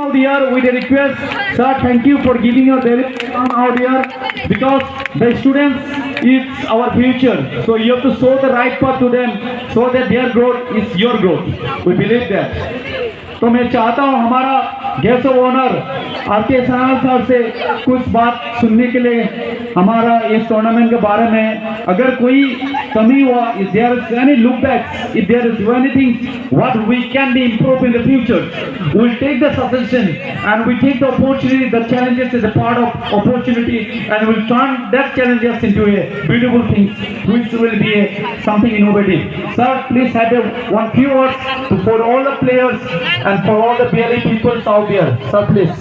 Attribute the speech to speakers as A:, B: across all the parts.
A: Out here with a request, sir, thank you for giving your delegation out here because the students is our future. So you have to show the right path to them so that their growth is your growth. We believe that. तो मैं चाहता हूं हमारा guest of honour R K Sanal sir से कुछ बात सुनने के लिए हमारा इस टूर्नामेंट के बारे में अगर कोई कमी हुआ if there is any look back if there is anything what we can be improve in the future we'll take the suggestion and we take the opportunity the challenges is a part of opportunity and we'll turn that challenges into a beautiful thing which will be something innovative. Sir, please have one few words for all the players and for all the BLE people out there. Sir, please.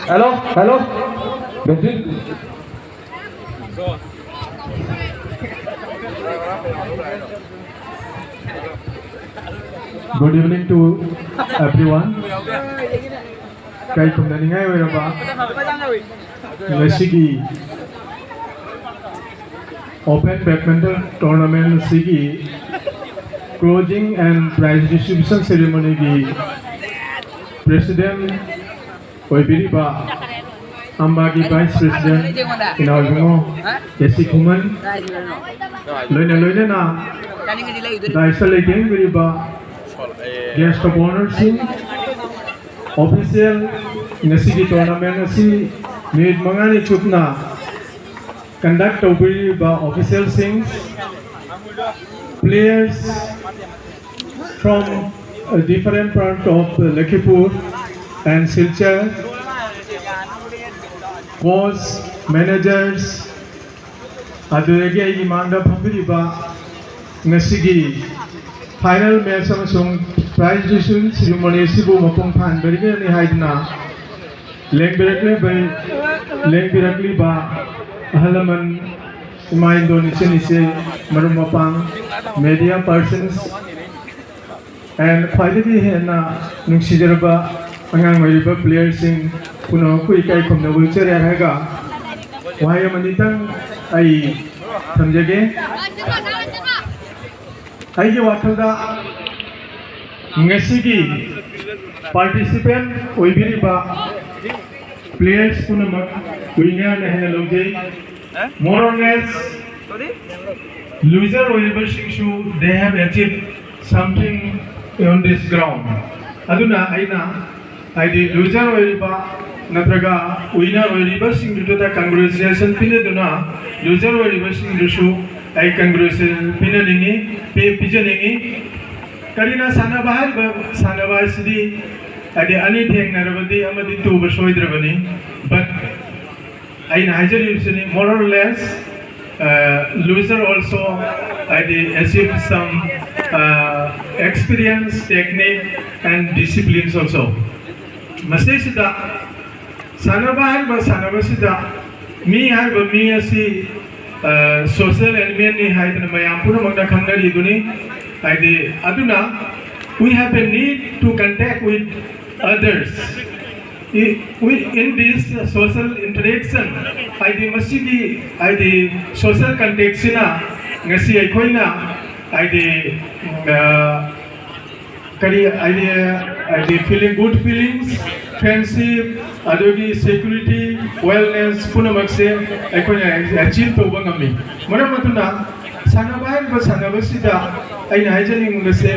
A: Hello, hello.
B: Good evening to everyone. Kay kumnaningai oiraba ngasigi Open Badminton Tournament sigi closing and prize distribution ceremony gi President oibiriba AAMBA gi Vice President inaulungo Yesi Kuman loina na daisa legeng biriba guest of honor sing official ngasigi tournament asi mid mangani chupna conduct by official sings players from a different part of Lakshipur and Silchar coach managers adurege ai manda phambiriba ngasigi final match amasung prize distribution ceremony sibu mapung phan berige ni haidna lengbirakli ba halaman my Indonesian is a marumapang media persons and finally hena nungsijarba angang mariba players in puno kui kai khomna wheelchair haga wahaya manitang ai thamjage ai ge wathalda ngasigi participant oibiriba players punamak winner na loge more or less loser or shu they have achieved something on this ground aduna aina I did loser or natraga winner or singh ta congratulations pineduna loser or singh shu I congratulations pinalingi pe pijalingi karina sana bahar sidi ade ani theng narabadi amadi tu basoidrabani but I Nigeria more or less loser also I achieved some experience, technique and disciplines also. Masisida Sanabasida me have a me asi social element ni haidna mayapura magda khamnari duni I aduna we have a need to contact with others. In this social interaction, social context na ngasi aikoina feeling good feelings, friendship, adogi security, wellness, punamakse aikoina achieve to bangami. Maramatuna sanabasida aina haijaning ngase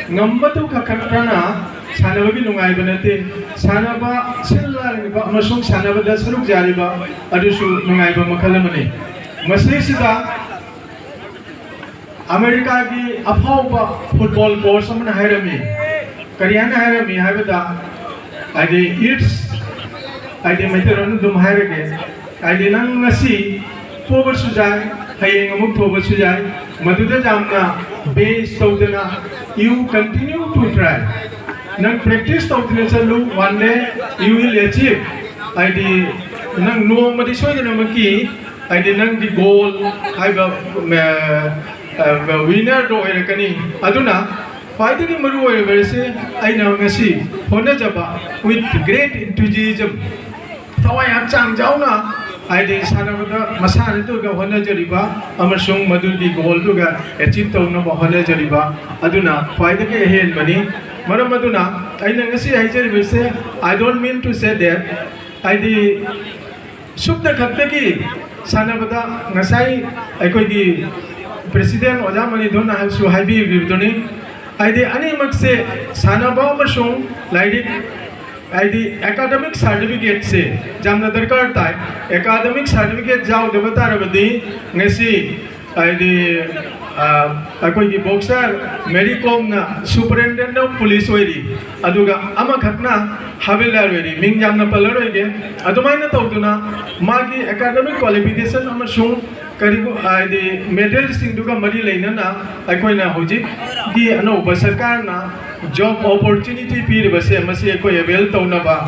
B: ngambatu kakarana Sanabagi nungai banate sanaba silariba amasung sanaba da saruk jariba adusu nungai ba makalamani masisida America gi afauba football coach amna hairami kariyana hairami haibada ade it's ade meteron dum hairage ade nang ngasi power sujai hayeng amuk thoba sujai maduda jamna base tawdana you continue to try Nang practice of the one day you will achieve. I did nang no madisoi the namaki. I did nang the goal. I the winner do erekani. Aduna finally maru verse. I know ngasi. Honda jaba with great enthusiasm. Tawai achang jauna. आइदि सानबदा मसाने तुगा होना जरिबा अमसुंग मदुगी गोल Tuga achieve तौना होना जरिबा अदुना ख्वाइदगे हेन बनी मरम अदुना आइना ngasi हाइजरिबसे I don't mean to say that आइदि सुबदा खक्तगी सानबदा ngasai अखोगी president ओजा मनिधोन हासु हाइबी गिबदोनी आइदि अनिमकसे सानबा अमसुंग लाइरिक आइदि एकेडमिक सर्टिफिकेट से जामना दरकार ताई एकेडमिक सर्टिफिकेट जाओ देवतारबदी ngasi आइदि अखोगी बॉक्सर मेरी कॉम ना सुपरिटेंडेंट ऑफ पुलिस ओइरी अदुगा अमा खतना हवेलदार ओइरी मिंग जामना पलर ओइगे अदुमाइना तौदुना मागी एकेडमिक क्वालिफिकेशन अमसुंग करिगो आइदि मेडल सिंगदुगा मरी लेना अखोइना होजिक दी अनौबा सरकार ना जॉब अपॉर्चुनिटी पीरबसे मसी अखोइ अवेल तौनबा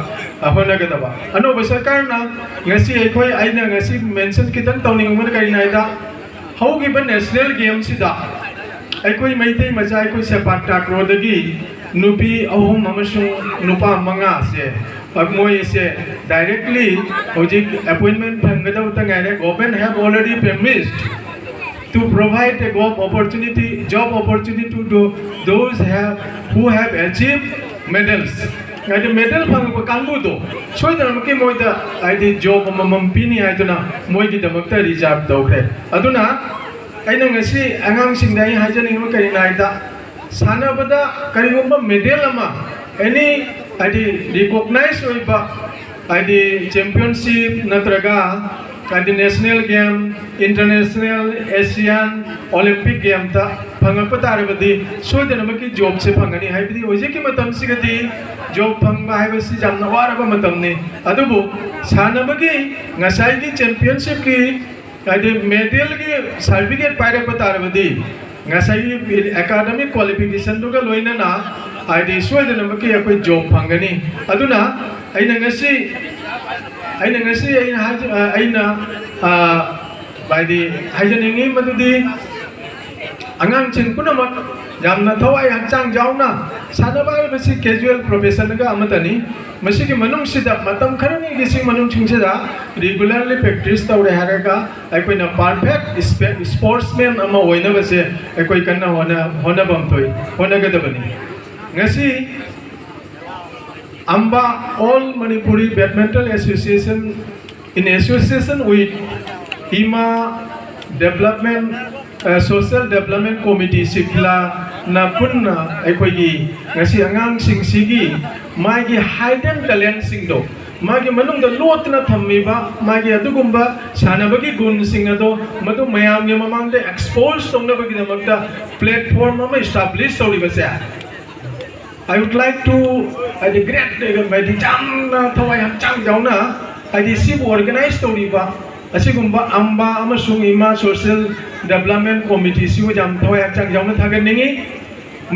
B: होनगदबा अनौबा सरकार ना ngasi अखोइ आइना ngasi मेंशन कितन तौनिंगमन करिनाइदा हौगिबा नेशनल गेम सिदा अखोइ मैतै मचा अखोइ सेपाट टाक्रोदगी नुपी अहुम अमसुंग नुपा मंगा से मोय से डायरेक्टली होजिक अपॉइंटमेंट फंगदव तंगाइने government have already promised to provide a job opportunity to those who have achieved medals. Ngadi medal phang kangbu do soida namki moida aidi job mamam pini aiduna moigi damakta reserve tawre aduna aina ngasi angang singdai hajani ma kari naida sanabada karigumba medal ama any aidi recognized oiba aidi championship natraga आइदि national game international Asian Olympic game ता फंगप तारबदी सोइदनमकी job से फंगनी हाइबदी होजेकी मतम सिगदी job फंगबा हाइबसी जामना वारबा मतमनी अदुबु सानबगी ngसाइगी championship की आइदि medal की certificate पाइरप तारबदी ngसाइगी academic qualification दुगा लोइनना आइदि सोइदनमकी अखोइ job फंगनी अदुना आइना ngasi aina baidi hajaningi madudi angang chin punamak jamna thawai hangchang jauna sanabai basi casual profession ga amatani masigi manung sida matam kharani gisi manung chingsida regularly practice tawre haraga aikoina perfect sportsman ama oina base aikoi kanna hona bamtoi hona gadabani ngasi AAMBA All Manipuri Badminton Association in association with IMA Development Social Development Committee Sikla na punna aikoigi ngasi angang singsigi magi hidden talent singdo magi manung da lot na thammiba magi adugumba sanabagi gun singado madu mayam ge mamang de expose tongna bagi damakta platform ma establish tawri basa I would like to great by the jam thawai hamchang jauna I receive organized story ba asigumba AAMBA amasung IMA Social Development Committee siwa jam thawai hamchang jauna thagan ningi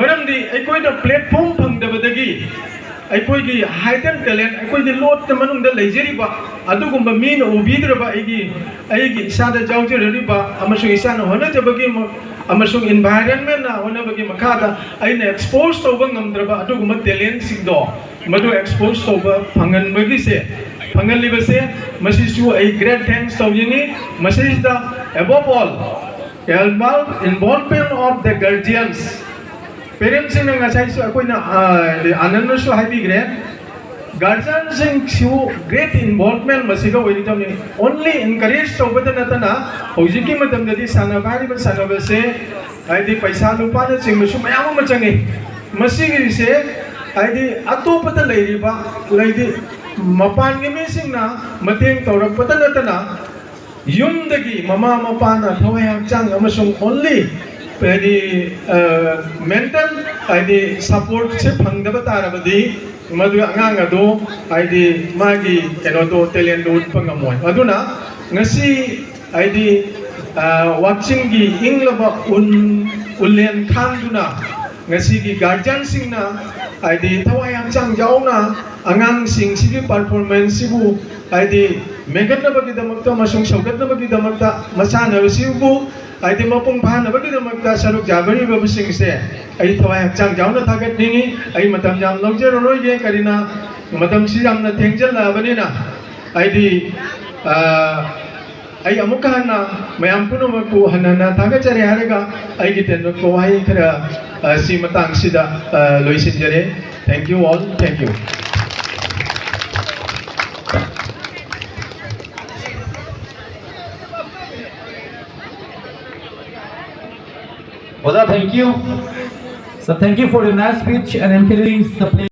B: maramdi aikoi da platform phangdabadagi aikoi gi hidden talent aikoi di lot ta manung da leijeri ba adugumba min ubidraba aigi isada jaujeri ba amasung isana hona jabagi amasung environment na hona bagi makada aina expose to bang ngamdraba aduguma talent singdo madu expose to ba phangan bagi se phangan liba se masisu ai great thanks to yini masis the above all involvement of the guardians parents sing ngasai su akoina ananna su happy great guardians sing su great involvement masiga waitam only encourage to bada natana hojiki matam dadi sanabari ba sanabase aidi paisa lupa na sing su mayam ma changi masigi se aidi atopada leiriba leidi mapan gi mi sing na mateng torak pada natana yumdagi mama mapana thawai hamchang amasung only aidi mental aidi support se phangdaba tarabadi madu angang ado aidi magi kenoto talent do pangamoy aduna ngasi aidi watching gi inglaba ulen khanduna ngasi gi guardian singna aidi thawai hamchang jauna angang sing sigi performance sibu aidi megatna bagi damakta masung saugatna bagi damakta masana sibu aidi mapung phana bagi damakta saruk jabari babasing se ai thawai hamchang jauna thagat ningi ai matam jam lojero roi ge karina matam si jamna thengjal la banina aidi ai amuka hana mayam punumakku hanana thagachare haraga ai giten ko wahai khara si matang sida loisinjare. Thank you all. Thank you.
A: Oda, thank you. So thank you for your nice speech and encouraging the play.